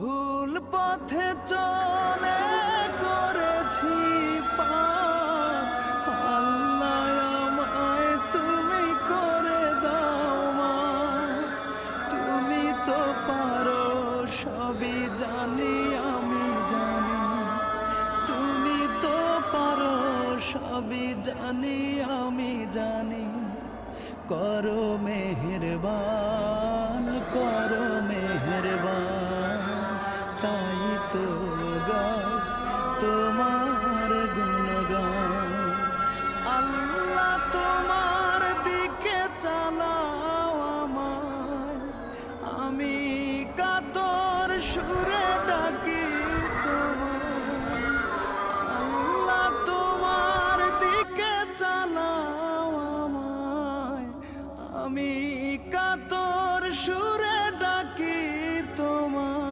ভুল পথে চলে করেছি পাপ, আল্লাহ আমায় তুমি করে দাও মাফ। তুমি তো পারো সবই জানি আমি জানি, তুমি তো পারো সবই জানি আমি জানি। করো মেহেরবান, করো মেহেরবান, তাই তো গাই তোমার গুণগান। আল্লাহ তোমার দিকে চালাও আমায়, আমি কাতর সুরে